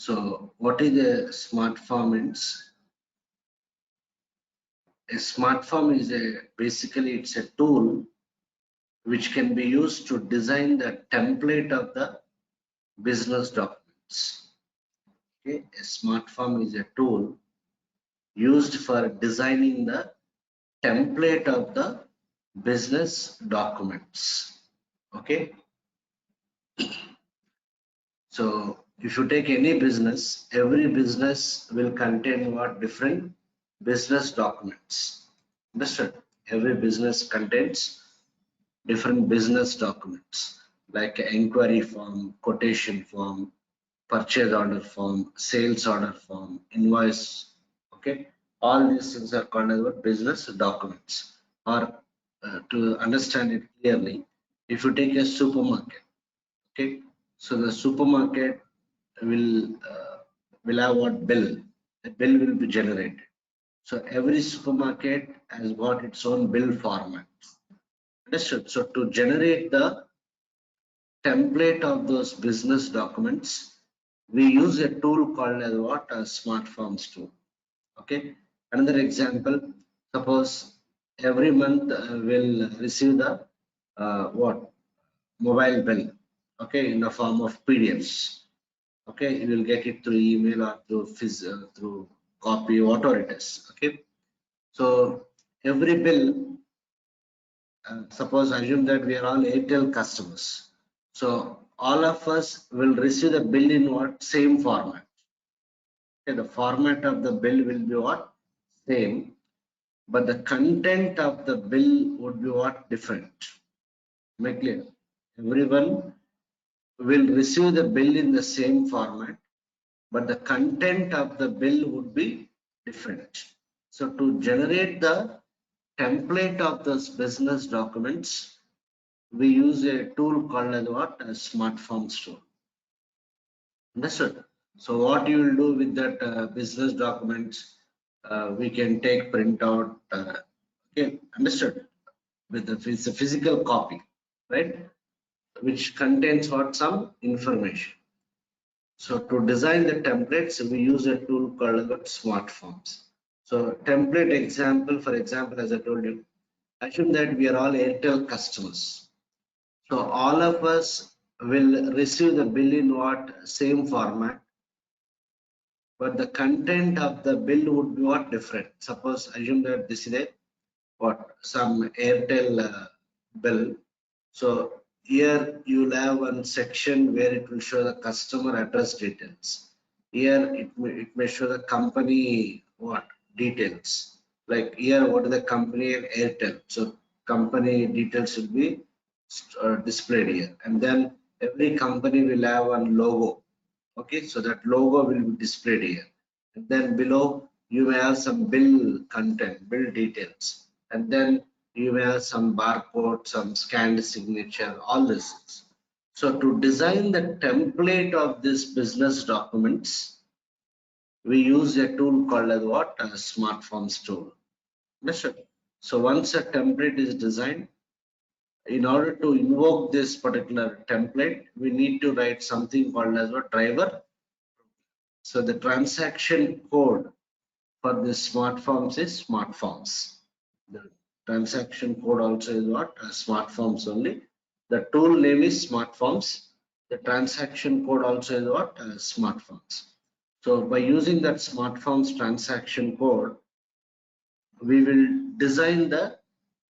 So what is a smart form? A smart form is basically it's a tool which can be used to design the template of the business documents. Okay, a smart form is a tool used for designing the template of the business documents. Okay, so if you take any business, every business will contain what? Different business documents. Understood? Every business contains different business documents like inquiry form, quotation form, purchase order form, sales order form, invoice. Okay, all these things are called as what? Business documents. Or to understand it clearly, if you take a supermarket, okay, so the supermarket will have what? Bill. The bill will be generated. So every supermarket has got its own bill format. Understood? So to generate the template of those business documents, we use a tool called as what? A Smart Forms tool. Okay. Another example, suppose every month we'll receive the what? Mobile bill. Okay, in the form of PDFs. Okay, you will get it through email or through copy, whatever it is. Okay, so every bill, suppose assume that we are all Airtel customers. So all of us will receive the bill in what? Same format. Okay, the format of the bill will be what? Same, but the content of the bill would be what? Different. Make clear? Everyone will receive the bill in the same format, but the content of the bill would be different. So to generate the template of those business documents, we use a tool called as what? A Smart Forms tool. Understood? So what you will do with that business documents, we can take printout. Okay, understood? With the physical copy, right? Which contains what? Some information. So to design the templates, we use a tool called Smart Forms. So template example, for example, as I told you, assume that we are all Airtel customers. So all of us will receive the bill in what? Same format, but the content of the bill would be what? Different. Suppose assume that this is a what? Some Airtel bill. So here you will have one section where it will show the customer address details. Here it may show the company what? Details. Like here, what is the company? Airtel. So company details will be displayed here, and then every company will have one logo. Okay, so that logo will be displayed here, and then below you may have some bill content, bill details, and then you may have some barcode, some scanned signature, all this. So to design the template of this business documents, we use a tool called as what? A Smart Forms tool. Understood? So once a template is designed, in order to invoke this particular template, we need to write something called as a driver. So the transaction code for this Smart Forms is Smart Forms. The transaction code also is what? Smart Forms only. The tool name is Smart Forms. The transaction code also is what? Smart Forms. So by using that Smart Forms transaction code, we will design the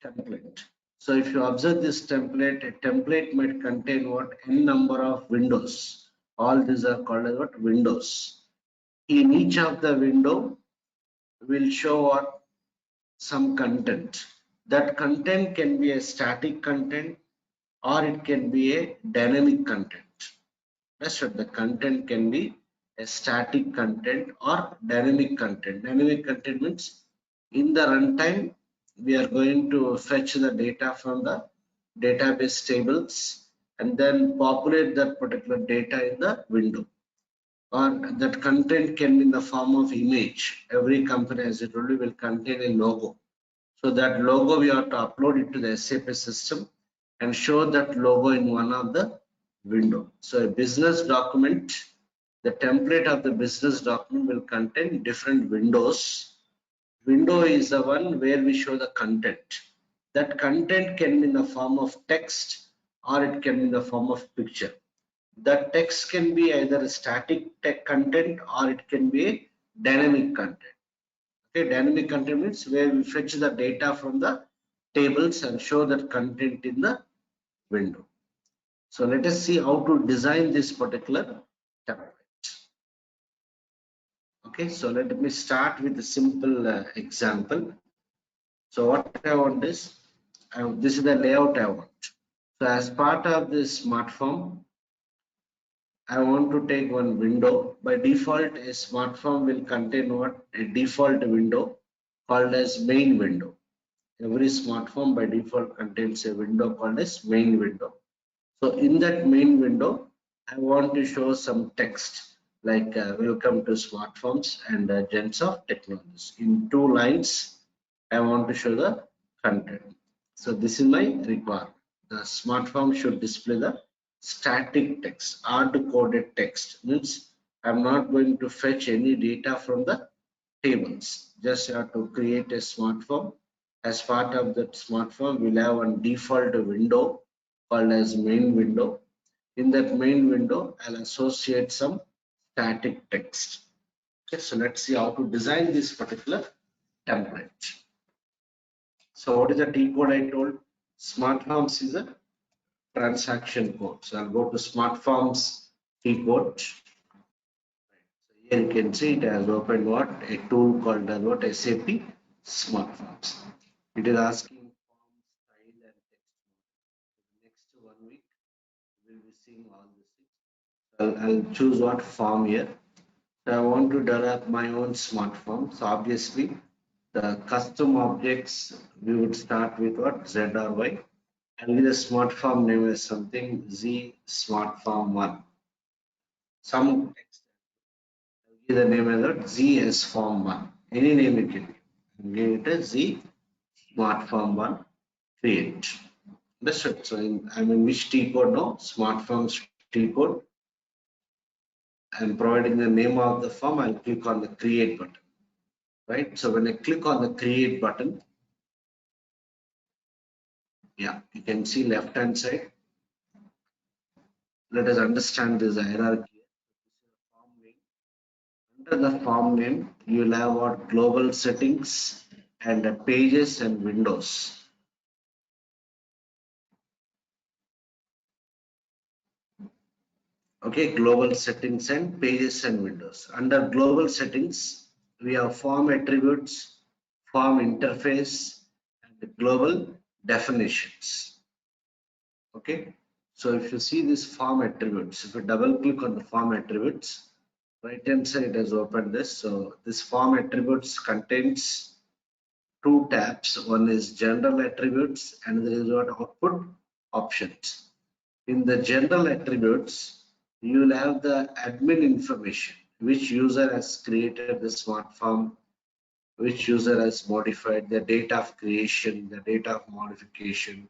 template. So if you observe this template, a template might contain what? N number of windows. All these are called as what? Windows. In each of the window will show what? Some content. That content can be a static content or it can be a dynamic content. That's what the content can be a static content or dynamic content. Dynamic content means in the runtime we are going to fetch the data from the database tables and then populate that particular data in the window. Or that content can be in the form of image. Every company, as I told you, will contain a logo. So that logo we have to upload it to the SAP system and show that logo in one of the window. So a business document The template of the business document will contain different windows. Window is the one where we show the content. That content can be in the form of text or it can be in the form of picture. The text can be either a static text content or it can be a dynamic content. Okay, dynamic content means where we fetch the data from the tables and show that content in the window. So let us see how to design this particular template. Okay, so let me start with a simple example. So what I want is, this is the layout I want. So as part of this smart form, I want to take one window. By default, a smart form will contain what? A default window called as main window. Every smart form by default contains a window called as main window. So in that main window, I want to show some text like welcome to smart forms and Gens of Technologies. In 2 lines, I want to show the content. So this is my requirement. The smart form should display the static text, hard-coded text. Means I'm not going to fetch any data from the tables. Just have to create a smart form. As part of that smart form, we'll have one default window called as main window. In that main window, I'll associate some static text. Okay, so let's see how to design this particular template. So what is the T code I told? Smart Forms is a transaction code. So I'll go to Smart Forms T code. So here you can see it has opened what? A tool called as what? SAP Smart Forms. It is asking form, style, and text. Next 1 week, we'll be seeing all these things. I'll choose what form here. So I want to develop my own smart form. So obviously, the custom objects we would start with what? Z or Y. And with the smart form name is something Z Smart Form 1. Some text. Give the name as what? Z as Form 1. Any name you can give it a Z Smart Form 1. Create. Understood? So I'm in which T code now? Smart Forms T code. I'm providing the name of the form. I'll click on the create button. Right? So when I click on the create button, yeah, you can see left hand side. Let us understand this hierarchy. Under the form name, you will have what? Global settings and pages and windows. Okay, global settings and pages and windows. Under global settings, we have form attributes, form interface, and global definitions. Okay, so if you see this form attributes, if you double click on the form attributes, right hand side has opened this. So this form attributes contains 2 tabs. One is general attributes and there is what? Output options. In the general attributes, you will have the admin information, which user has created the smart form, which user has modified, the date of creation, the date of modification.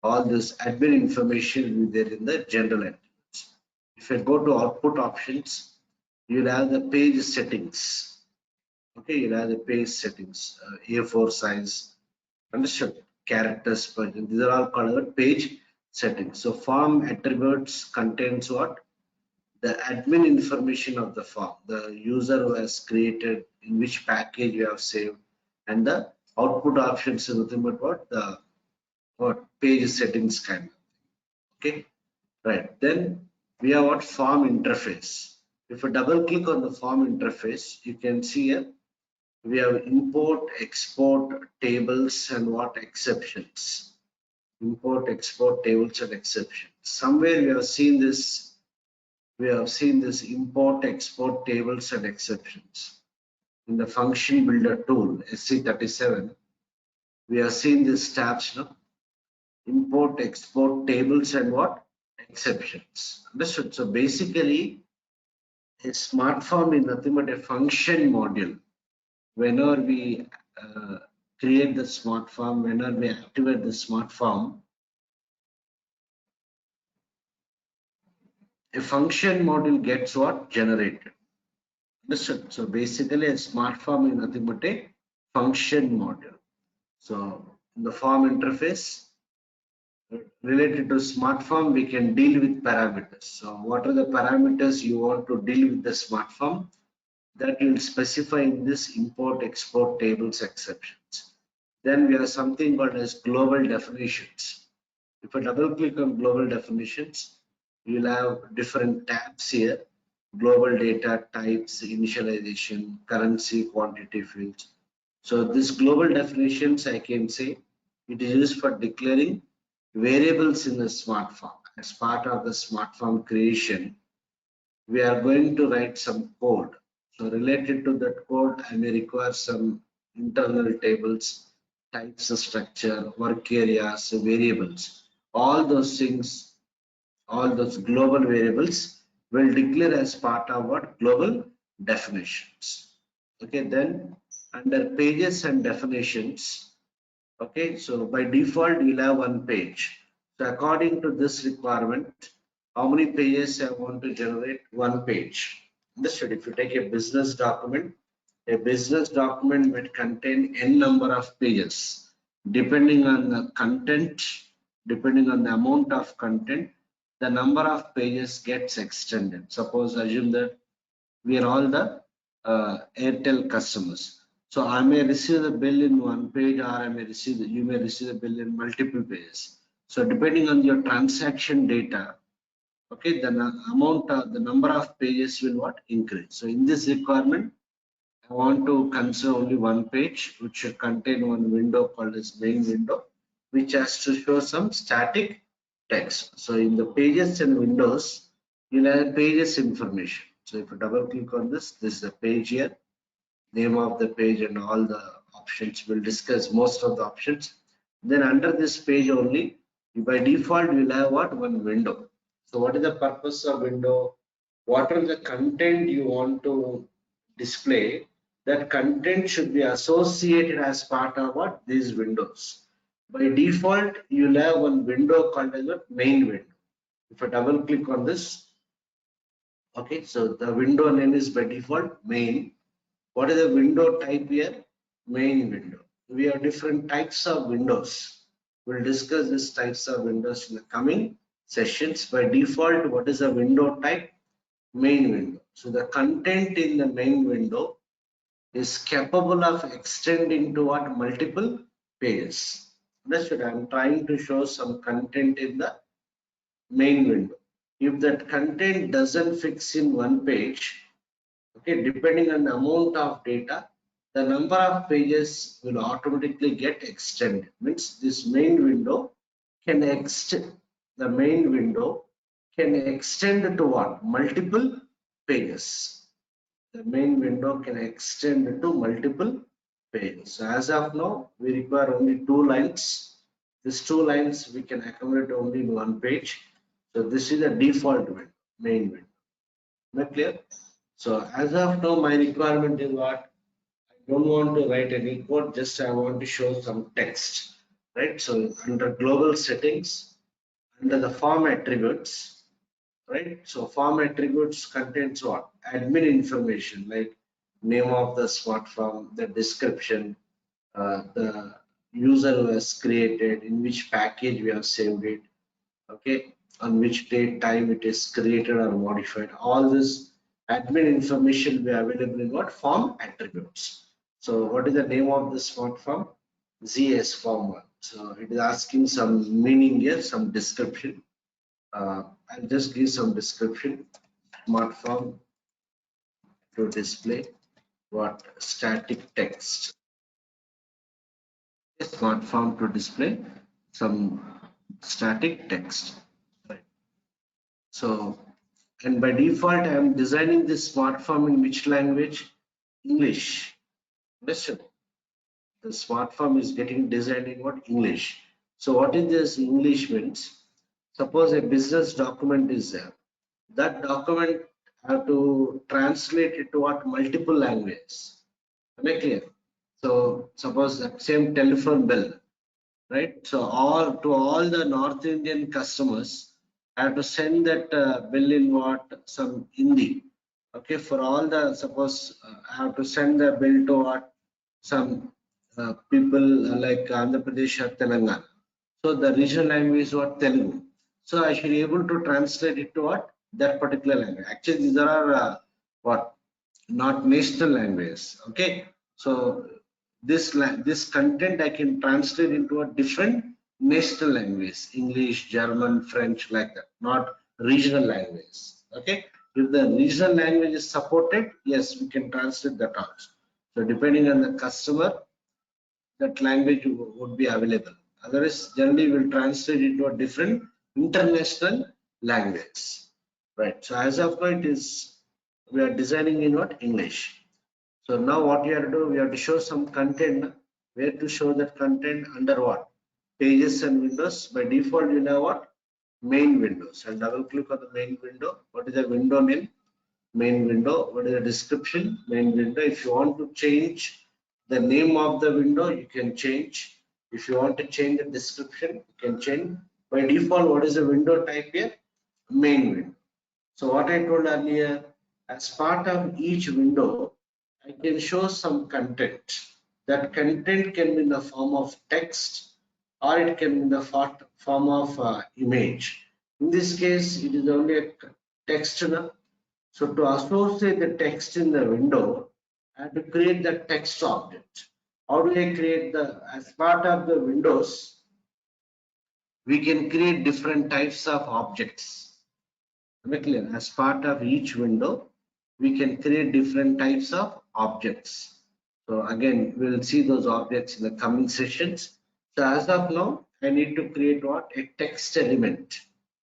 All this admin information will be there in the general attributes. If I go to output options, you'll have the page settings. Okay, you'll have the page settings, A4 size, understood? Characters per, these are all called page settings. So form attributes contains what? The admin information of the form, the user who has created, in which package you have saved, and the output options is nothing but what? The what? Page settings kind of. Okay, right. Then we have what? Form interface. If you double click on the form interface, you can see here we have import, export tables and what? Exceptions. Import, export tables and exceptions. Somewhere we have seen this. We have seen this import, export tables and exceptions in the function builder tool SC37. We have seen these tabs now. Import, export tables and what? Exceptions. Understood? So basically, a smart form is nothing but a function module. Whenever we create the smart form, whenever we activate the smart form, a function module gets what? Generated. Understood? So basically a smart form is nothing but a function module. So in the form interface related to smart form, we can deal with parameters. So what are the parameters you want to deal with the smart form? That you will specify in this import export tables exceptions. Then we have something called as global definitions. If I double click on global definitions, you will have different tabs here: global data types, initialization, currency, quantity fields. So this global definitions, I can say it is used for declaring variables in the smart form. As part of the smart form creation, we are going to write some code. So related to that code, I may require some internal tables, types of structure, work areas, variables. All those things, all those global variables will declare as part of what? Global definitions. Okay, then under pages and definitions, okay, so by default you'll have one page. So according to this requirement, how many pages I want to generate? One page. Understood? If you take a business document will contain n number of pages. Depending on the content, depending on the amount of content, the number of pages gets extended. Suppose assume that we are all the Airtel customers. So I may receive the bill in one page, or you may receive the bill in multiple pages. So depending on your transaction data, okay, the the number of pages will what? Increase. So in this requirement, I want to consider only one page, which should contain one window called as main window, which has to show some static text. So in the pages and windows, you'll have pages information. So if you double click on this is the page here, name of the page and all the options. We'll discuss most of the options. Then under this page only, by default, you'll have what? One window. So what is the purpose of window? What are the content you want to display? That content should be associated as part of what? These windows. By default, you'll have one window called as a main window. If I double click on this, okay, so the window name is by default main. What is the window type here? Main window. We have different types of windows. We'll discuss these types of windows in the coming sessions. By default, what is the window type? Main window. So the content in the main window is capable of extending to what? Multiple pages. That's what I'm trying to show some content in the main window. If that content doesn't fix in one page, okay, depending on the amount of data, the number of pages will automatically get extended. Means this main window can extend, the main window can extend to what? Multiple pages. The main window can extend to multiple pages. So as of now, we require only 2 lines. These 2 lines we can accommodate only in one page. So this is the default window, main window. Am I clear? So as of now, my requirement is what? I don't want to write any code, just I want to show some text, right? So under global settings, under the form attributes, right? So form attributes contains what? Admin information like name of the smart form, the description, the user who has created, in which package we have saved it, okay, on which date, time it is created or modified. All this admin information will be available in what? Form attributes. So what is the name of the smart form? ZS form 1. So it is asking some meaning here, some description. I'll just give some description. Smart form to display what? Static text. Smart form to display some static text. Right. So, and by default, I am designing this smart form in which language? English. Listen, the smart form is getting designed in what? English. So what is this English means? Suppose a business document is there. That document have to translate it to what? Multiple languages. Am I clear? So suppose that same telephone bill, right? So all to all the North Indian customers, I have to send that bill in what, some Hindi. Okay, for all the, suppose I have to send the bill to what, some people like Andhra Pradesh or Telangana. So the regional language is what, Telugu. So I should be able to translate it to what, that particular language. Actually, these are what, not national languages. Okay, so this content I can translate into a different national language, English, German, French, like that, not regional language. Okay, if the regional language is supported, yes, we can translate that also. So depending on the customer, that language would be available. Otherwise, generally we'll translate into a different international language. Right. So as of now, it is, we are designing in what, English. So now what we have to do, we have to show some content. Where to show that content, under what? Pages and windows. By default, you know what? Main windows. I'll double click on the main window. What is the window name? Main window. What is the description? Main window. If you want to change the name of the window, you can change. If you want to change the description, you can change. By default, what is the window type here? Main window. So what I told earlier, as part of each window, I can show some content. That content can be in the form of text, or it can be in the form of image. In this case, it is only a text. So to associate the text in the window, I have to create the text object. How do I create the, as part of the windows, we can create different types of objects. Clear? As part of each window, we can create different types of objects. So again, we'll see those objects in the coming sessions. So as of now, I need to create what? A text element.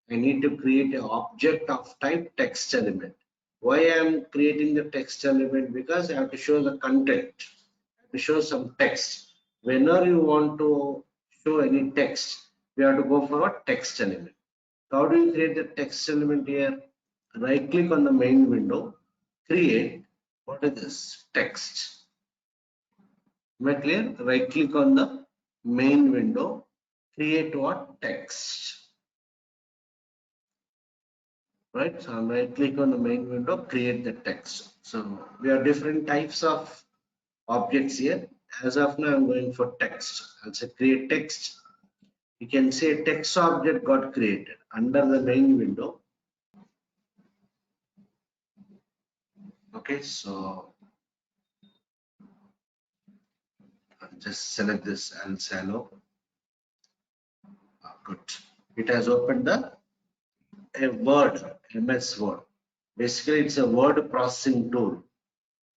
I need to create an object of type text element. Why I am creating the text element? Because I have to show the content. I have to show some text. Whenever you want to show any text, we have to go for a text element. How do you create the text element here? Right click on the main window, create, what is this? Text. Am I clear? Right click on the main window, create what? Text. Right, so I'm right click on the main window, create the text. So we have different types of objects here. As of now, I'm going for text. I'll say create text. You can say text object got created under the main window. Okay, so I'll just select this and say hello. Good. It has opened a Word, MS Word. Basically, it's a word processing tool.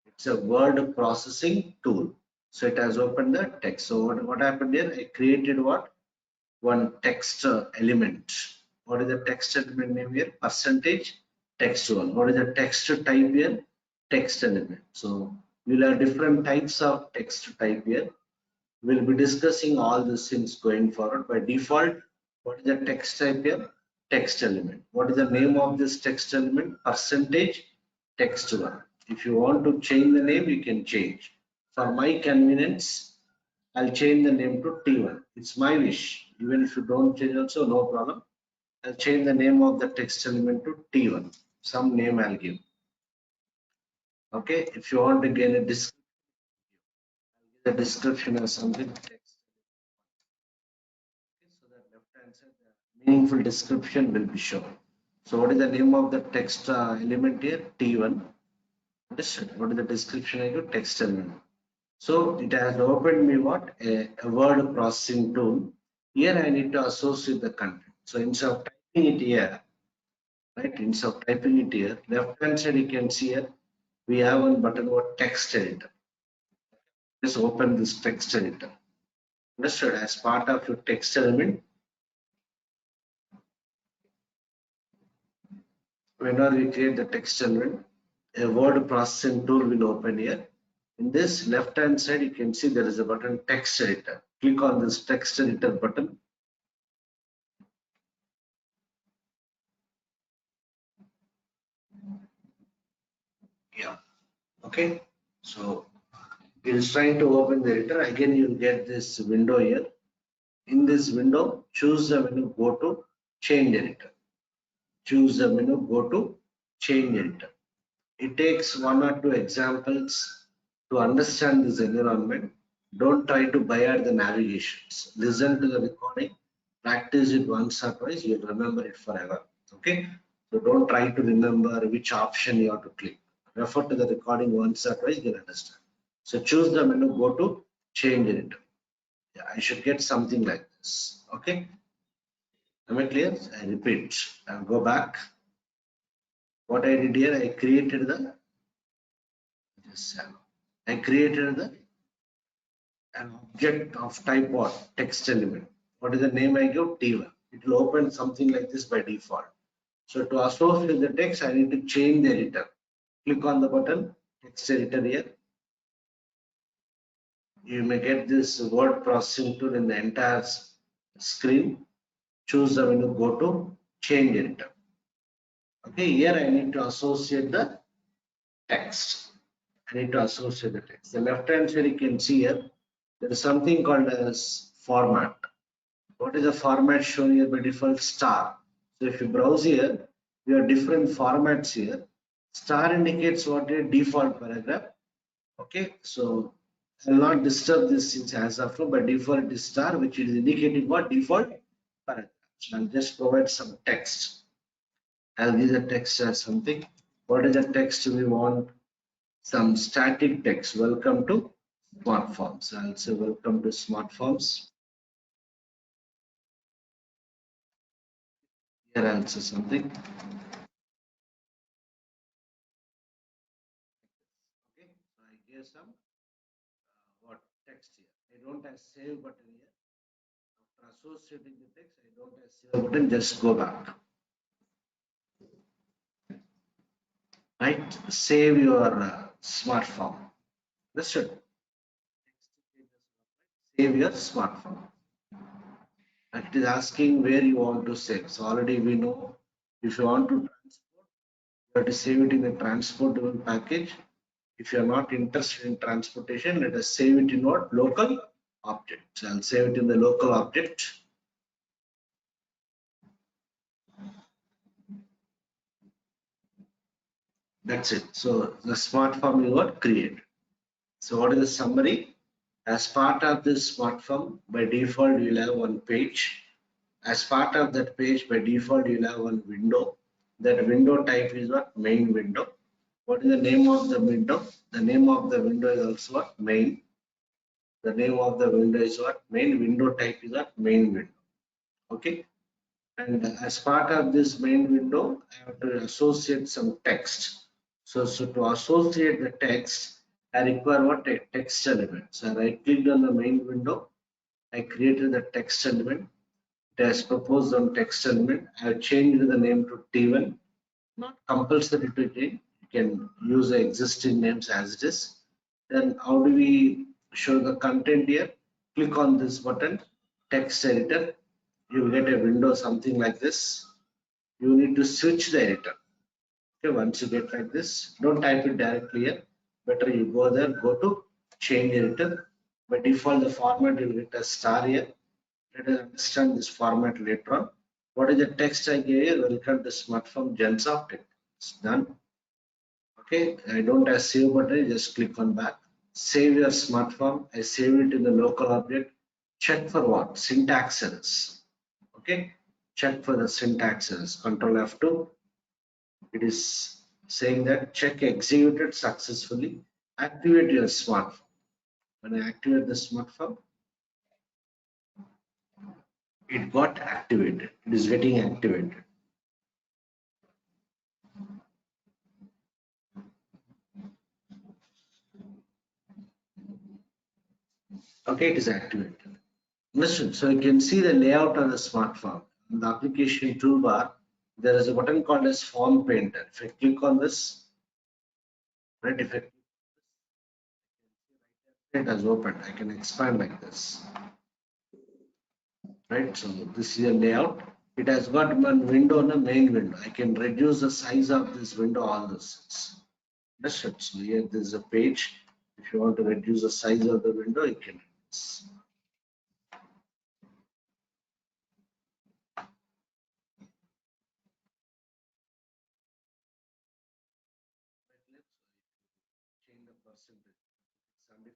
It's a word processing tool. So it has opened the text. So what happened here? I created what? One text element. What is the text element name here? Percentage text one. What is the text type here? Text element. So we'll have different types of text type here. We'll be discussing all these things going forward. By default, what is the text type here? Text element. What is the name of this text element? Percentage text one. If you want to change the name, you can change. For my convenience, I'll change the name to T1. It's my wish. Even if you don't change also, no problem. I'll change the name of the text element to T1. Some name I'll give. Okay. If you want to get a description, the description or something, text. So that left hand side, the meaningful description will be shown. So what is the name of the text element here? T1. What is the description I got? Text element. So it has opened me what? A word processing tool. Here I need to associate the content. So instead of typing it here, right? Instead of typing it here, left hand side you can see here, we have one button called text editor. Just open this text editor. Understood? As part of your text element, whenever we create the text element, a word processing tool will open here. In this left hand side, you can see there is a button text editor. Click on this text editor button. Yeah. Okay. So it is trying to open the editor. Again, you'll get this window here. In this window, choose the menu, go to change editor. choose the menu, go to change editor. It takes 1 or 2 examples to understand this environment. Don't try to buy at the navigations. Listen to the recording, practice it once or twice, you'll remember it forever. Okay, so don't try to remember which option you have to click. Refer to the recording once or twice, you'll understand. So choose the menu, go to change editor. Yeah, I should get something like this. Okay, am I clear? I repeat, I'll go back. What I did here, I created the I created an object of type what? Text element. What is the name I give? T1. It will open something like this by default. So to associate the text, I need to change the editor. Click on the button, text editor here. You may get this word processing tool in the entire screen. Choose the menu, go to change editor. Okay, here I need to associate the text. I need to associate the text. The left hand side you can see here, there is something called as format. What is the format shown here by default? Star. So if you browse here, you have different formats here. Star indicates what a default paragraph. Okay, so I will not disturb this since as of now by default it is star, which is indicating what default paragraph. So I'll just provide some text. I'll give the text as something. What is the text we want? Some static text. Welcome to Smart Forms. I'll say welcome to Smart Forms. Here I'll say something. Okay, so I give some what text here. I don't have save button here. After associating the text, I don't have save button. Just go back. Right, save your smart form. Understood? Save your smart form. It is asking where you want to save. So already we know if you want to transport, you have to save it in the transportable package. If you are not interested in transportation, let us save it in what? Local object. So I'll save it in the local object. That's it. So the smart form is what? Create. So what is the summary? As part of this smart form, by default, you'll have one page. As part of that page, by default, you'll have one window. That window type is what? Main window. What is the name of the window? The name of the window is also what? Main. The name of the window is what? Main. Window type is what? Main window. Okay. And as part of this main window, I have to associate some text. So to associate the text, I require what? A text element. So I right clicked on the main window. I created the text element. It has proposed on text element. I have changed the name to T1. Not compulsory to change. You can use the existing names as it is. Then how do we show the content here? Click on this button, text editor. You will get a window something like this. You need to switch the editor. Okay, once you get like this, don't type it directly here. Better you go there, go to change editor. By default, the format will get a star here. Let us understand this format later on. What is the text I gave here? Welcome to smartphone gens of text. It's done. Okay, I don't have save button, just click on back. Save your smartphone. I save it in the local object. Check for what? Syntax errors. Okay, check for the syntax errors. Control F2. It is saying that check executed successfully. Activate your smartphone. When I activate the smartphone, it got activated. It is getting activated. Okay, it is activated. Listen, so you can see the layout of the smartphone. In the application toolbar, there is a button called as Form Painter. If I click on this, right, if I it has opened, I can expand like this. Right, so this is a layout. It has got one window and a main window. I can reduce the size of this window, all this. That's it. So here there is a page. If you want to reduce the size of the window, you can. percentage, 75%. You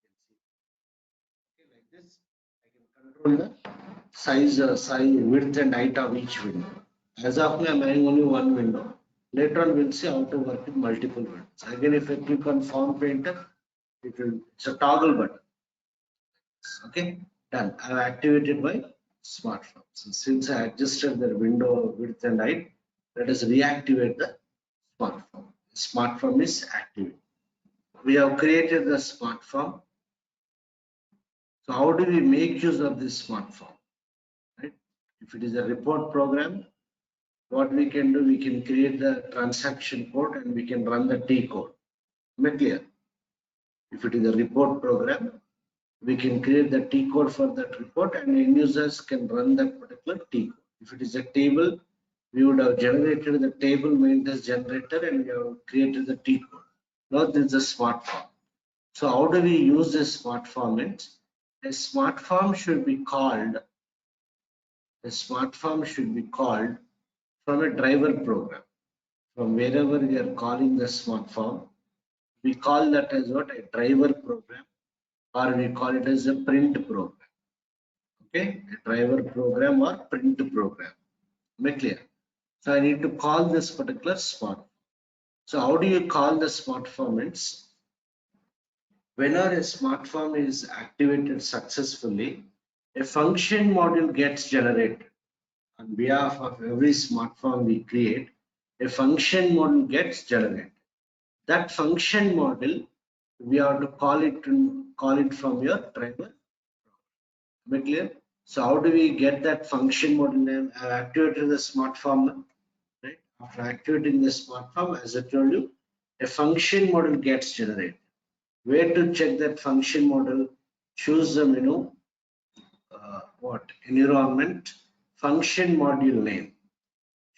can see. Okay, like this, I can control the size, width, and height of each window. As of now, I'm having only one window. Later on, we'll see how to work with multiple windows. Again, if I click on Form Painter, it's a toggle button. Okay, done. I've activated my Smart Forms. So since I adjusted the window width and height, let us reactivate the Smart Form. Smart Form is active. We have created the Smart Form. So how do we make use of this Smart Form? Right? If it is a report program, what we can do, we can create the transaction code and we can run the T code. Am I clear? If it is a report program, we can create the T code for that report and end users can run that particular T code. If it is a table, we would have generated the table maintenance generator and we have created the T code. Now this is a smart form. So how do we use this smart form? A smart form should be called from a driver program. From wherever we are calling the smart form, we call that as what? A driver program, or we call it as a print program. Okay, a driver program or print program. Am I clear? So I need to call this particular smart. So how do you call the smart form? Whenever a smart form is activated successfully, a function module gets generated. On behalf of every smart form we create, a function module gets generated. That function module, we have to call it from your driver. Am I clear? So how do we get that function module name? I have activated the smart form. Right? After activating the smart form, as I told you, a function module gets generated. Where to check that function module? Choose the menu. Environment function module name.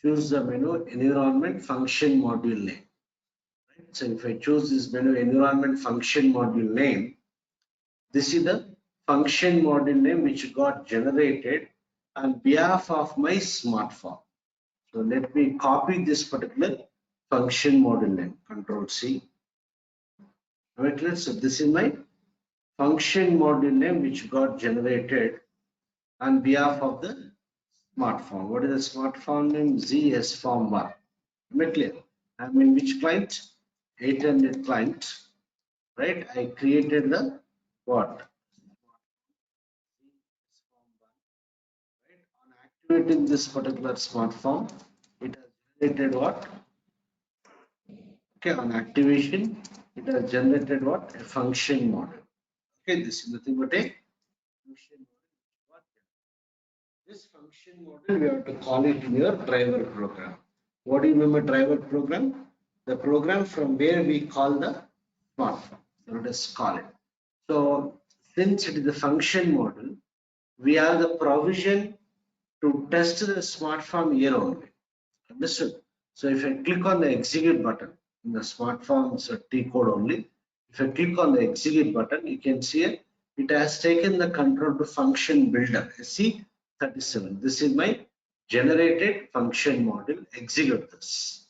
Choose the menu environment function module name. Right? So if I choose this menu environment function module name, this is the function module name which got generated on behalf of my smart form. So let me copy this particular function module name. Control C. Right, so this is my function module name which got generated on behalf of the smart form. What is the smart form name? ZS form 1. Am I clear? I'm in which client? 800 client. Right? I created the what? Right? On activating this particular smart form, it has generated what? Okay, on activation, it has generated what? A function model. Okay, this is nothing but a function model. This function model, we have to call it in your driver program. What do you mean by driver program? The program from where we call the smart form. So let us call it. So since it is a function model, we have the provision to test the smart form here only. Understood? So if I click on the execute button in the smart forms T code only, if I click on the execute button, you can see it has taken the control to function builder. See 37. This is my generated function model. Execute this.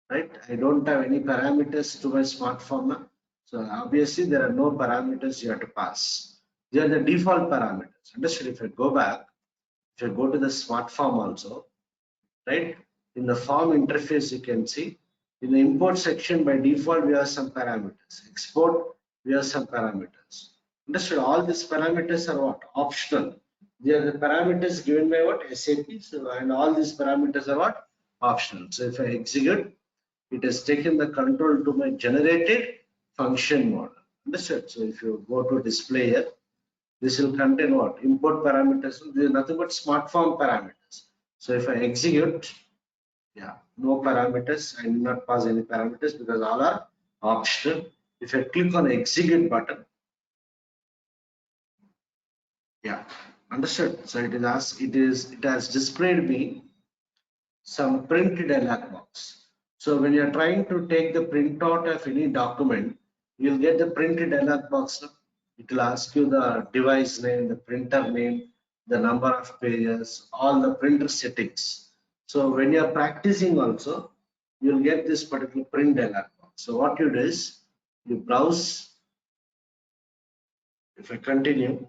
Right? I don't have any parameters to my smart form now. So obviously there are no parameters you have to pass. They are the default parameters. Understood? If I go back, if I go to the smart form also, right? In the form interface, you can see in the import section by default, we have some parameters. Export, we have some parameters. Understood? All these parameters are what? Optional. They are the parameters given by what? SAP. So, and all these parameters are what? Optional. So if I execute, it has taken the control to my generated function model. Understood? So if you go to display here, this will contain what? Import parameters. There is nothing but smart form parameters. So if I execute, yeah, no parameters. I did not pass any parameters because all are optional. If I click on the execute button, yeah, understood. So it has displayed me some print dialog box. So when you are trying to take the printout of any document, you'll get the print dialog box. It will ask you the device name, the printer name, the number of pages, all the printer settings. So when you are practicing also, you'll get this particular print dialog box. So what you do is you browse. If I continue,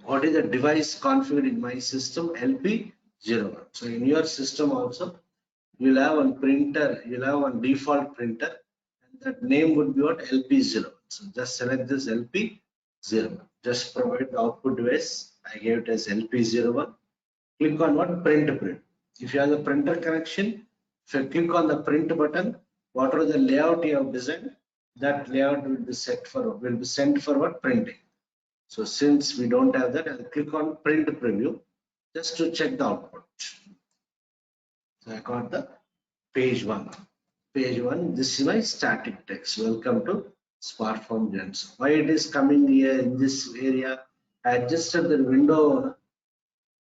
what is the device configured in my system? LP01. So in your system also, you'll have one printer, you'll have one default printer, and that name would be what? LP01. So just select this LP01. Just provide the output device. I gave it as LP01. Click on what? Print. If you have the printer connection, if you click on the print button, whatever the layout you have designed, that layout will be sent for what? Printing. So since we don't have that, I'll click on print preview just to check the output. So I got the page 1. Page 1, this is my static text. Welcome to Smart Form Gens. Why it is coming here in this area? I adjusted the window.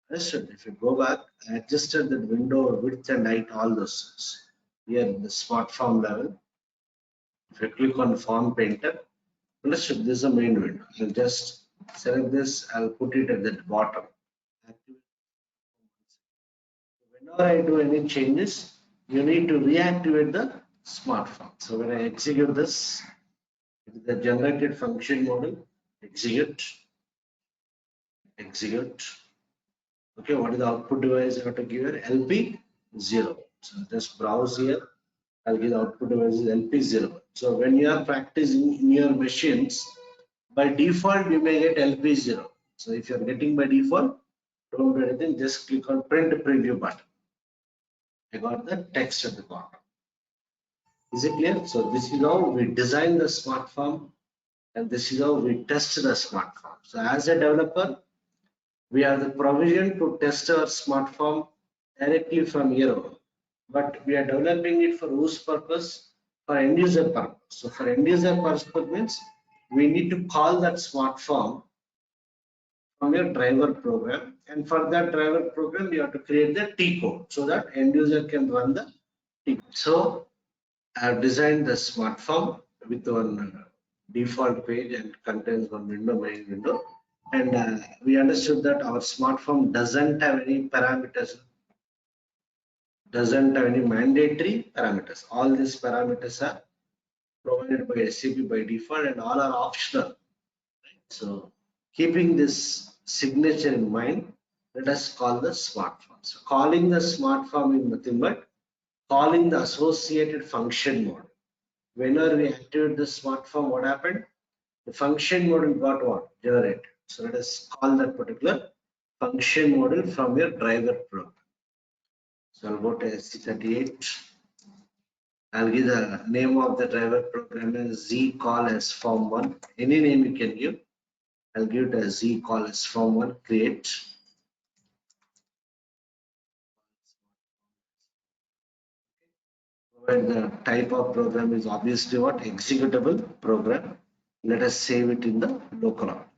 If you go back, I adjusted the window width and height, all those things. Here in the Smart Form level. If you click on Form Painter, understood, this is the main window. I'll just select this, I'll put it at the bottom. Whenever I do any changes, you need to reactivate the Smart Form. So when I execute this, it is the generated function model, execute. Okay, what is the output device I have to give here? LP0. So just browse here. I'll give the output device is LP0. So when you are practicing in your machines, by default you may get LP0. So if you are getting by default, don't do anything, just click on print preview button. I got the text at the bottom. Is it clear? So this is how we design the smart form, and this is how we test the smart form. So as a developer, we have the provision to test our smart form directly from here on. But we are developing it for whose purpose? For end user purpose. So for end user purpose means we need to call that smart form from your driver program, and for that driver program you have to create the T code so that end user can run the T code. So I have designed the smart form with one default page and contains one window, main window, and we understood that our smart form doesn't have any parameters, doesn't have any mandatory parameters. All these parameters are provided by SAP by default and all are optional. So keeping this signature in mind, let us call the smart form. So calling the smart form is nothing but calling the associated function model. Whenever we activate the smart form, what happened? The function model got what? Generated. So let us call that particular function model from your driver program. So I'll go to SC38. I'll give the name of the driver program as Z call as form 1. Any name you can give. I'll give it as Z call as form 1. Create. Provide the type of program is obviously what? Executable program. Let us save it in the local object.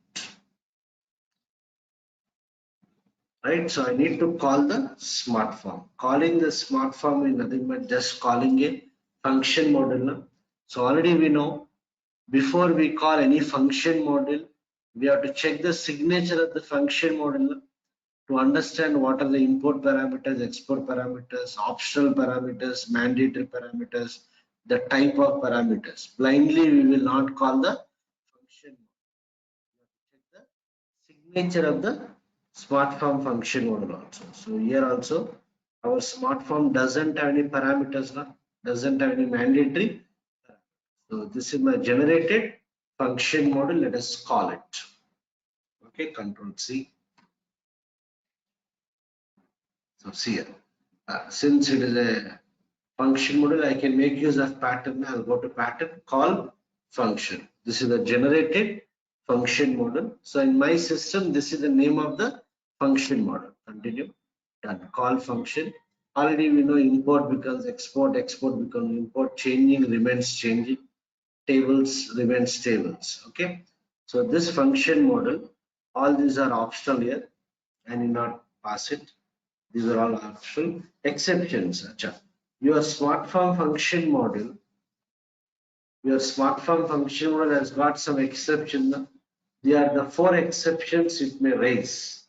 Right, so I need to call the smart form. Calling the smart form is nothing but just calling a function model. So already we know before we call any function model, we have to check the signature of the function model to understand what are the import parameters, export parameters, optional parameters, mandatory parameters, the type of parameters. Blindly, we will not call the function. We have to check the signature of the smart form function model also. So here also, our smart form doesn't have any parameters, doesn't have any mandatory. So this is my generated function model. Let us call it. Okay, Control C. So see here, since it is a function model, I can make use of pattern. I'll go to pattern, call function. This is the generated function model. So in my system, this is the name of the function model. Continue. Done. Call function. Already we know import becomes export, export becomes import, changing remains changing, tables remains tables. Okay. So this function model, all these are optional here. I need not pass it. These are all optional. Exceptions. Your smart form function model, has got some exception. They are the 4 exceptions it may raise.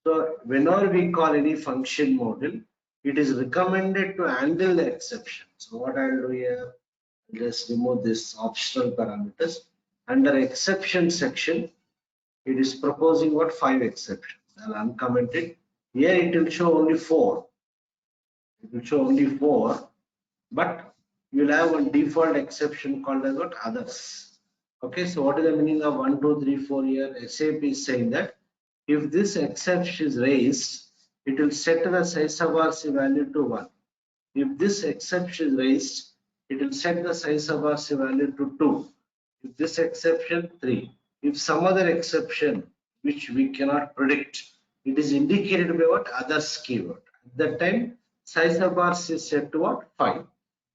So whenever we call any function model, it is recommended to handle the exception. So what I'll do here, I'll just remove this optional parameters. Under exception section, it is proposing what 5 exceptions. I'll uncomment it. Here it will show only 4. It will show only 4, but you'll have one default exception called as what others. Okay, so what is the meaning of 1, 2, 3, 4 here? SAP is saying that if this exception is raised, it will set the size of RC value to 1. If this exception is raised, it will set the size of RC value to 2. If this exception, 3. If some other exception which we cannot predict, it is indicated by what others keyword. At that time, size of RC is set to what 5.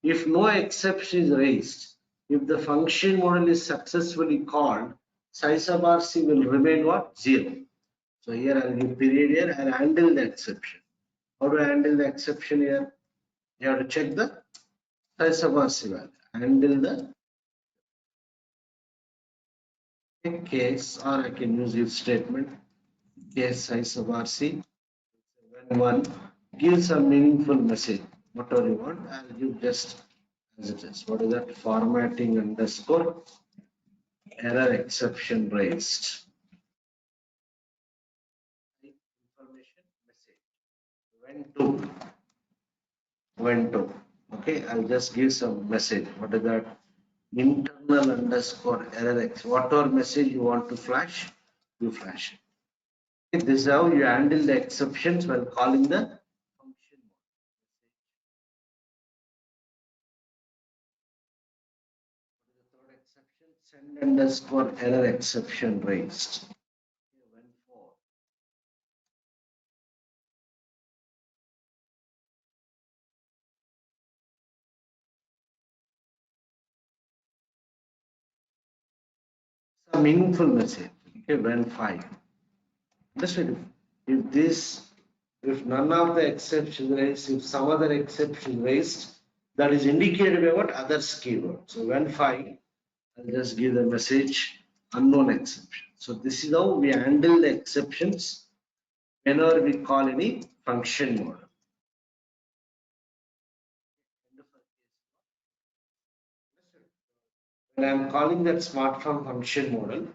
If no exception is raised, if the function model is successfully called, size of RC will remain what 0. So here I'll give period here and handle the exception. How do I handle the exception here? You have to check the size of RC value. Handle the case, or I can use if statement. Case size of RC. When one gives a meaningful message, whatever you want, I'll give just as it is. What is that? Formatting underscore error exception raised. Information message. When to. Okay, I'll just give some message. What is that? Internal underscore error x. Whatever message you want to flash, you flash it. This is how you handle the exceptions while calling the function model. The third exception, send underscore error exception raised. When for some meaningful message. Okay, when 5. Understood? If none of the exceptions raised, if some other exception raised, that is indicated by what others keyword. So when 5, I'll just give the message unknown exception. So this is how we handle the exceptions whenever we call any function model. When I'm calling that smart form function model,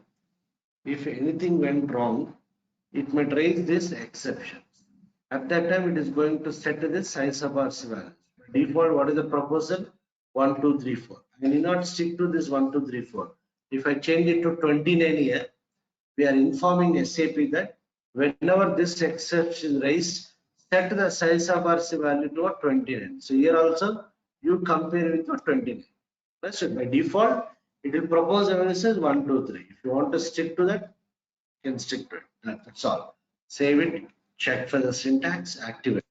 if anything went wrong, it might raise this exception. At that time, it is going to set the size of our value. Default, what is the proposal? 1, 2, 3, 4. I need not stick to this 1, 2, 3, 4. If I change it to 29 here, we are informing SAP that whenever this exception is raised, set the size of our value to 29. So here also, you compare with 29. That's it. By default, it will propose when it says 1, 2, 3. If you want to stick to that, you can stick to it. That's all. Save it, check for the syntax, activate.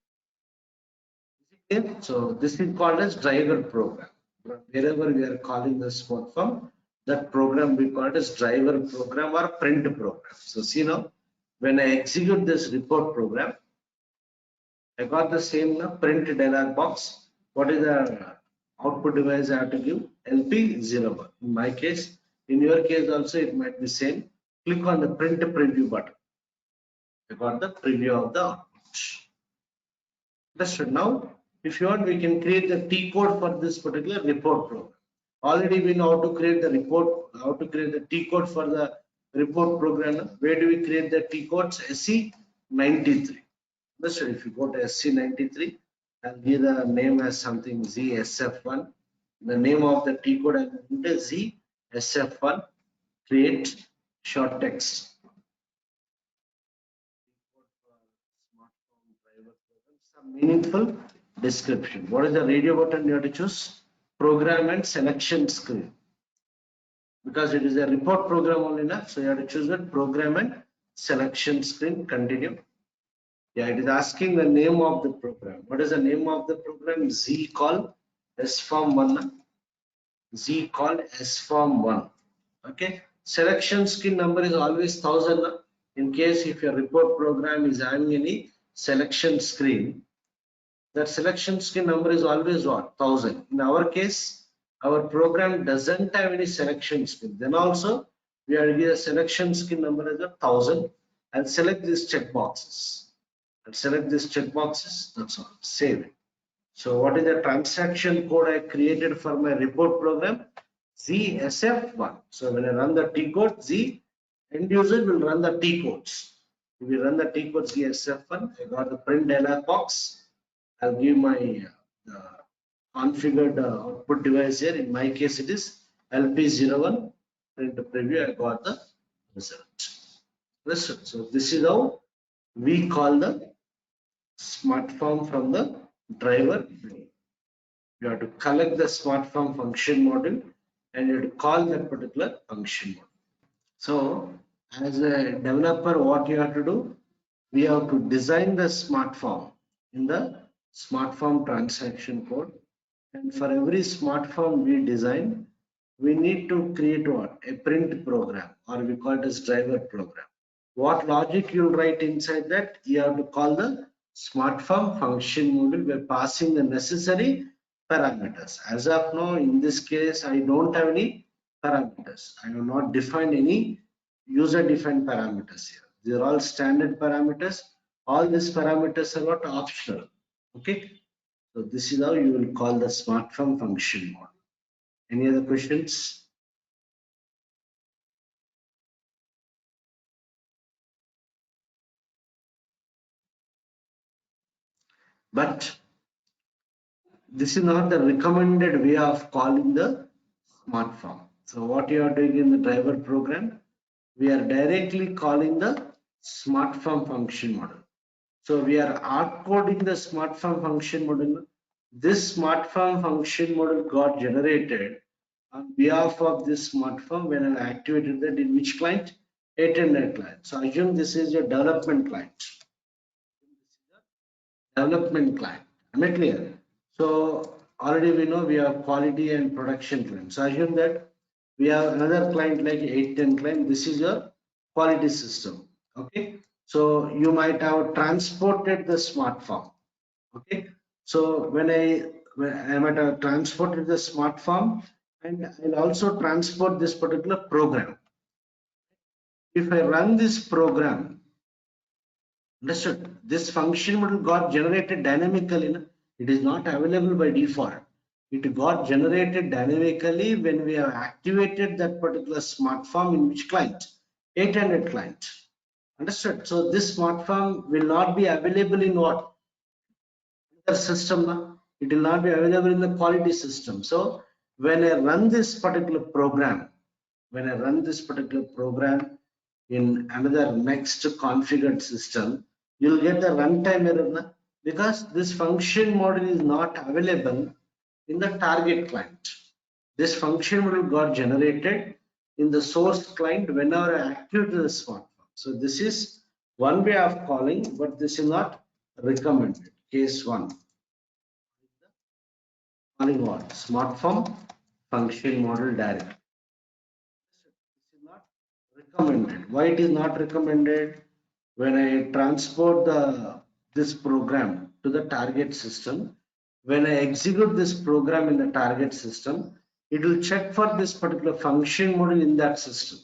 So this is called as driver program. Wherever we are calling the smart form, that program we call it as driver program or print program. So see now, when I execute this report program, I got the same print dialog box. What is the output device I have to give? LP01. In my case, in your case also it might be same. Click on the print preview button. I got the preview of the output. That's it. Now, if you want, we can create the T code for this particular report program. Already we know how to create the report, how to create the T code for the report program. Where do we create the T codes? SC93. That's it. If you go to SC93, I'll give the name as something ZSF1. The name of the T code is ZSF1. Create short text. Some meaningful description. What is the radio button you have to choose? Program and selection screen. Because it is a report program only enough, so you have to choose that program and selection screen. Continue. Yeah, it is asking the name of the program. What is the name of the program? Z call S form 1. Z call S form 1. Okay. Selection screen number is always 1000. In case if your report program is having any selection screen, that selection screen number is always what? 1000. In our case, our program doesn't have any selection screen. Then also we are give a selection screen number as 1000 and select these check boxes. and select these checkboxes. That's all. Save it. So what is the transaction code I created for my report program? ZSF1. So when I run the T code, Z end user will run the T codes. If we run the T code ZSF1, I got the print dialog box. I'll give my configured output device here. In my case, it is LP01. Print preview. I got the result. So this is how we call the smart form from the driver. You have to collect the smart form function module and you have to call that particular function module. So as a developer, what you have to do, we have to design the smart form in the smart form transaction code. And for every smart form we design, we need to create what? A print program, or we call it as driver program. What logic you'll write inside that? You have to call the smart form function module by passing the necessary parameters. As of now, in this case, I don't have any parameters. I have not defined any user defined parameters here. These are all standard parameters. All these parameters are not optional. Okay. So this is how you will call the smart form function module. Any other questions? But this is not the recommended way of calling the smart form. So what you are doing in the driver program, we are directly calling the smart form function model. So we are hard coding the smart form function model. This smart form function model got generated on behalf of this smart form when I activated that in which client? 800 client. So assume this is your development client. Development client. Am I clear? So already we know we have quality and production client. So assume that we have another client like 810 client. This is your quality system. Okay. So you might have transported the smart form. Okay. So when I might have transported the smart form, and I'll also transport this particular program. If I run this program, understood, this function module got generated dynamically. It is not available by default. It got generated dynamically when we have activated that particular smart form in which client? 800 client. Understood? So this smart form will not be available in what? The system. It will not be available in the quality system. So when I run this particular program, in another next configured system, you'll get the runtime error because this function module is not available in the target client. This function module got generated in the source client whenever I activate the smart form. So this is one way of calling, but this is not recommended. Case 1. Calling what? Smart form function module directly. This is not recommended. Why it is not recommended? When I transport this program to the target system, when I execute this program in the target system, it will check for this particular function module in that system.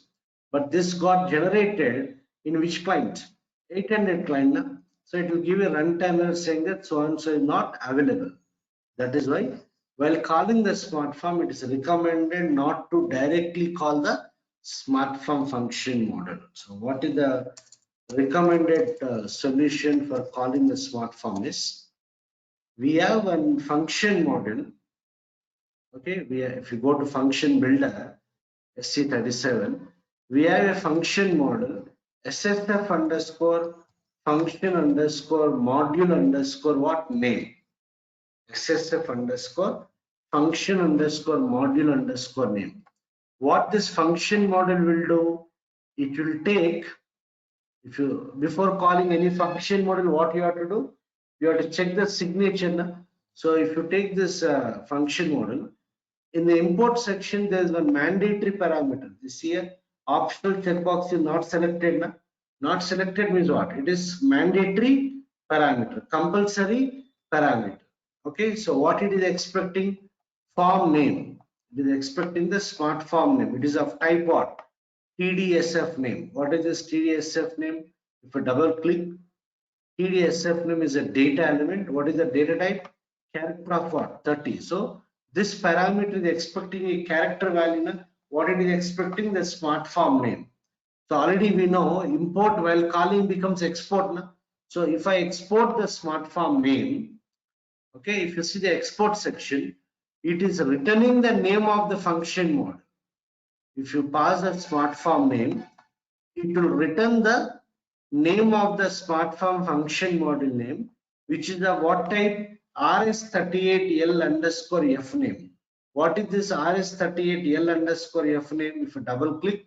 But this got generated in which client? 800 client. So it will give a runtime error saying that so and so is not available. That is why while calling the smart form, it is recommended not to directly call the smart form function model. So what is the recommended solution for calling the smart form is, we have a function model. Okay, if you go to function builder SC37, we have a function model SSF underscore function underscore module underscore what name, SSF underscore function underscore module underscore name. What this function model will do, it will take, if you before calling any function model, what you have to do, you have to check the signature. So if you take this function model, in the import section there is one mandatory parameter. This here optional checkbox is not selected. Not selected means what? It is mandatory parameter, compulsory parameter. Okay, so what it is expecting? Form name. It is expecting the smart form name. It is of type what? TDSF name. What is this TDSF name? If you double click, TDSF name is a data element. What is the data type? Character of what? 30. So this parameter is expecting a character value. Na? What it is expecting? The smart form name. So already we know import while calling becomes export. Na? So if I export the smart form name, okay, if you see the export section, it is returning the name of the function model. If you pass the smart form name, it will return the name of the smart form function module name, which is the what type? RS38L underscore F name. What is this RS38L underscore F name? If you double click,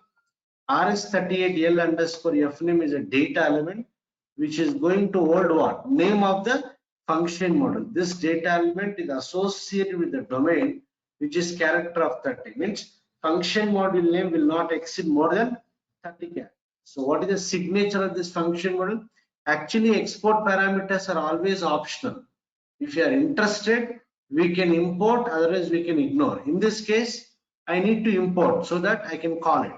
RS38L underscore F name is a data element which is going to hold what? Name of the function model. This data element is associated with the domain which is character of 30. Means function module name will not exceed more than 30 characters. So what is the signature of this function model? Actually, export parameters are always optional. If you are interested, we can import, otherwise we can ignore. In this case, I need to import so that I can call it.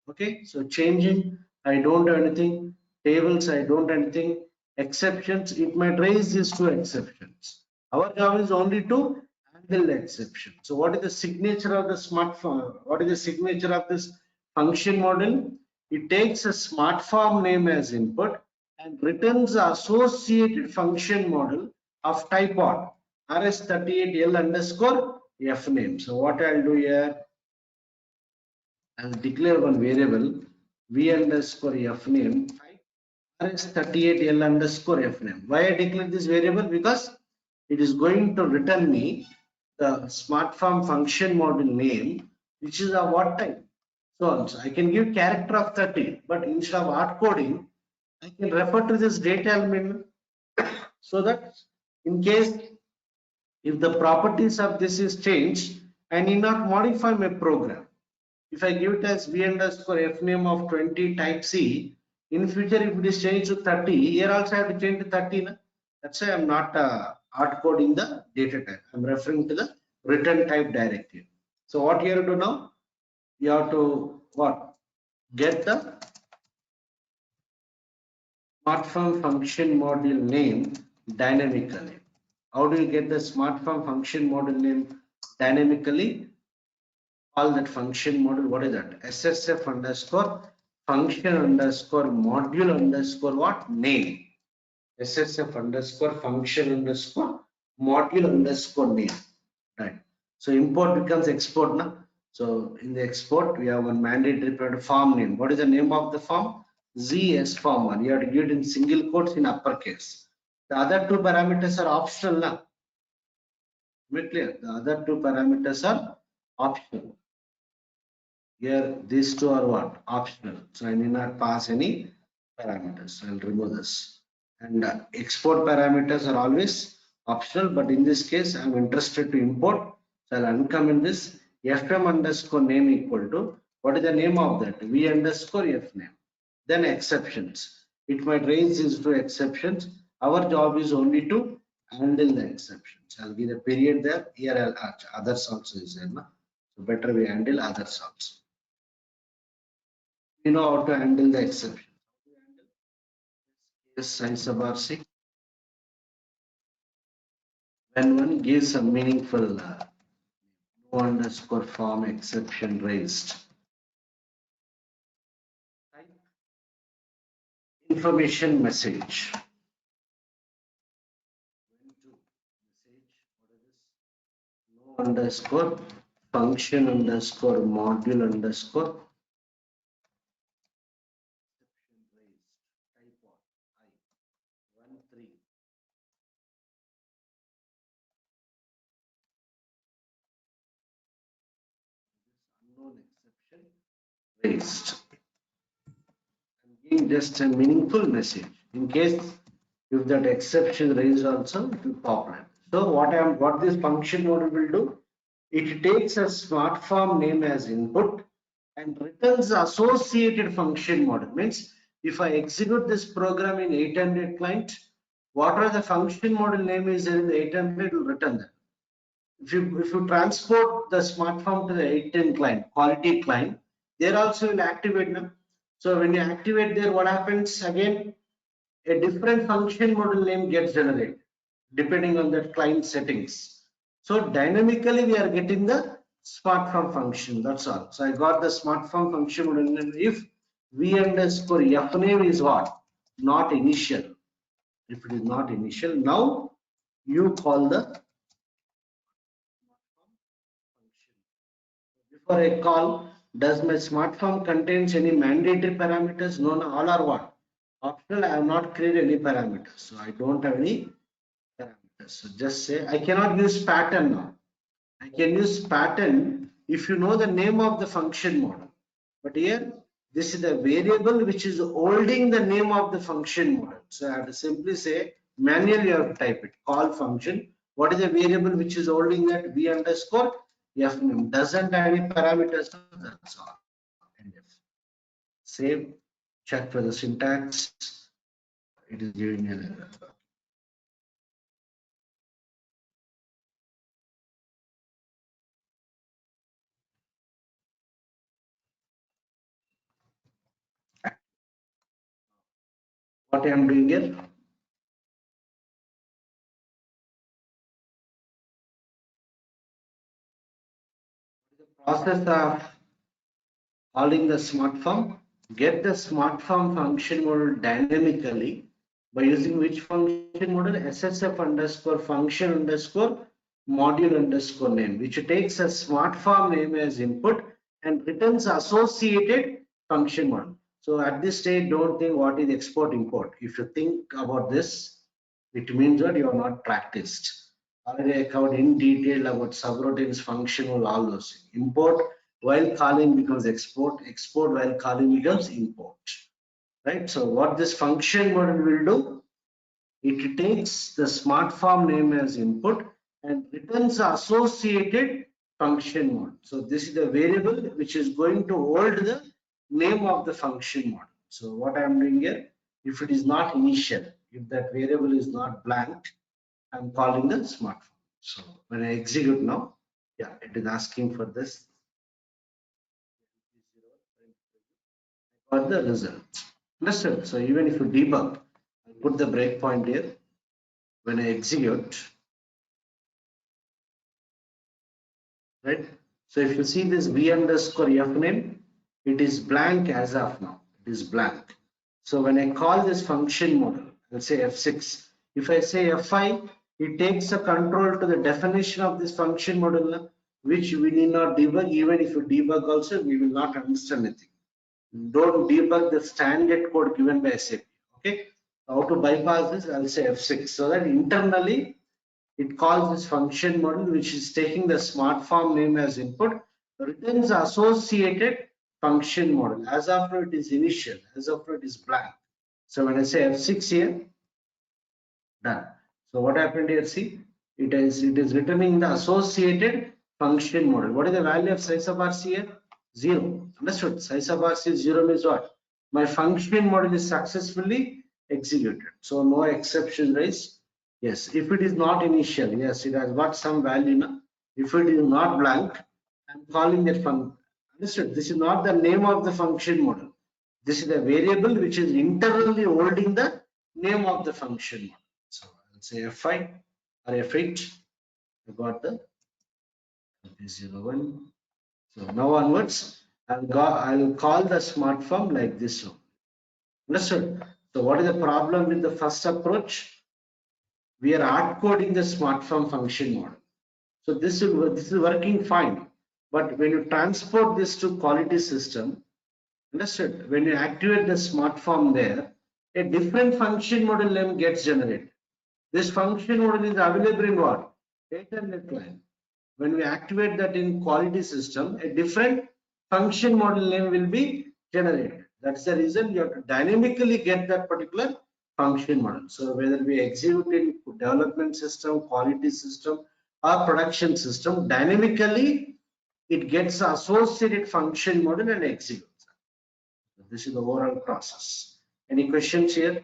Okay, so changing, I don't do anything. Tables, I don't do anything. Exceptions, it might raise these two exceptions. Our job is only to handle the exception. So what is the signature of the smartphone? What is the signature of this function model? It takes a smart form name as input and returns the associated function model of type what? RS38L underscore F name. So what I'll do here, I'll declare one variable v underscore f name RS38L underscore f name. Why I declare this variable? Because it is going to return me the smart form function module name, which is a what type. So I can give character of 30, but instead of hard coding, I can refer to this data element so that in case if the properties of this is changed, I need not modify my program. If I give it as v underscore f name of 20 type C, in future if it is changed to 30, here also I have to change to 30. Na? That's why I'm not hard coding the data type. I'm referring to the return type directly. So what you have to do now? You have to what? Get the smart form function module name dynamically. How do you get the smart form function module name dynamically? Call that function module. What is that? SSF underscore function underscore module underscore what? Name. SSF underscore function underscore module underscore name. Right. So import becomes export now. So in the export, we have one mandatory form name. What is the name of the form? ZS form one. You have to give it in single quotes in uppercase. The other two parameters are optional now. Very clear. The other two parameters are optional. Here these two are what? Optional. So I need not pass any parameters. I'll remove this. And export parameters are always optional, but in this case I'm interested to import. So I'll uncomment this fm underscore name equal to what is the name of that? V underscore f name. Then exceptions. It might raise these two exceptions. Our job is only to handle the exceptions. I'll give a period there. Here I'll add others also is there. No? So better we handle others also. You know how to handle the exception. Yes, size bar 6. When one gives a meaningful no underscore form exception raised. Type information message. No underscore function underscore module underscore type what? I 13. Unknown exception raised. I'm giving just a meaningful message in case if that exception raised also it will pop up. So what this function model will do? It takes a smart form name as input and returns the associated function model. Means if I execute this program in 800 client, whatever the function model name is in the 800 will return that. If you transport the smart form to the 810 client, quality client, there also will activate them. So when you activate there, what happens again? a different function model name gets generated depending on that client settings. So dynamically we are getting the smart form function. That's all. So I got the smart form function model name if v underscore f name is what? Not initial. If it is not initial, now you call the before I call, does my smart form contains any mandatory parameters? No, no, all are what? Optional. I have not created any parameters. So I don't have any parameters. So just say I cannot use pattern now. I can use pattern if you know the name of the function model. But here, this is the variable which is holding the name of the function model. So I have to simply say manually you have to type it. Call function. What is the variable which is holding that v underscore f name? Doesn't have any parameters. That's all. And if save, check for the syntax. It is giving an error. What I am doing here? Process of calling the smart form, get the smart form function model dynamically by using which function model? SSF underscore function underscore module underscore name, which takes a smart form name as input and returns associated function model. So at this stage, don't think what is export import. If you think about this, it means that you are not practiced. Already I covered in detail about subroutines, functional, all those things. Import while calling becomes export, export while calling becomes import. Right? So what this function model will do, it takes the smart form name as input and returns the associated function model. So this is the variable which is going to hold the name of the function model. So what I am doing here, if it is not initial, if that variable is not blank, I'm calling the smart form. So when I execute now, yeah, it is asking for this for the result. Understood? So even if you debug, I put the breakpoint here. When I execute, right? So if you see this v underscore f name, it is blank as of now. It is blank. So when I call this function model, I'll say f6. If I say f5, it takes a control to the definition of this function model, which we need not debug. Even if you debug also, we will not understand anything. Don't debug the standard code given by SAP. Okay. How to bypass this? I'll say F6 so that internally it calls this function model which is taking the smart form name as input, returns associated function model. As after it is initial, as after it is blank. So when I say F6 here, done. So what happened here? See, it is returning the associated function model. What is the value of size of RC here? 0. Understood? Size of RC is 0 means what? My function model is successfully executed. So no exception raised. Yes. If it is not initial, yes, it has got some value now. If it is not blank, I'm calling that function. Understood? This is not the name of the function model. This is the variable which is internally holding the name of the function model. So I'll say F5 or F8. I got the 01. So now onwards, I'll call the smart form like this one. Understood? So what is the problem with the first approach? We are hard coding the smart form function model. So this is working fine. But when you transport this to quality system, understood? When you activate the smart form there, a different function model name gets generated. This function model is available in what? 800 line. When we activate that in quality system, a different function model name will be generated. That's the reason you have to dynamically get that particular function model. So whether we execute in development system, quality system, or production system, dynamically it gets associated function model and executes. This is the overall process. Any questions here?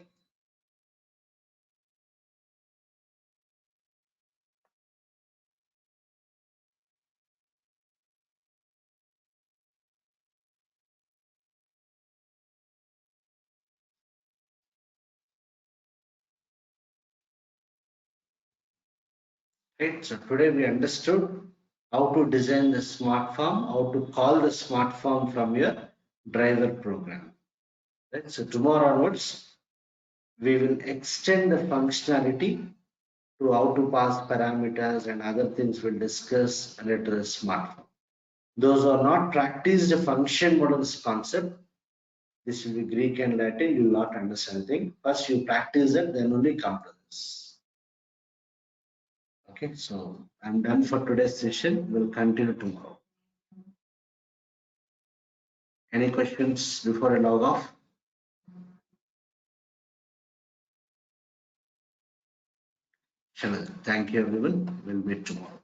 Right? So today we understood how to design the smart form, how to call the smart form from your driver program. Right? So tomorrow onwards, we will extend the functionality to how to pass parameters and other things we'll discuss later in smart form. Those who are not practiced the function models concept, this will be Greek and Latin, you will not understand anything. First you practice it, then only come to this. Okay, so I'm done for today's session. We'll continue tomorrow. Any questions before I log off? Thank you everyone. We'll meet tomorrow.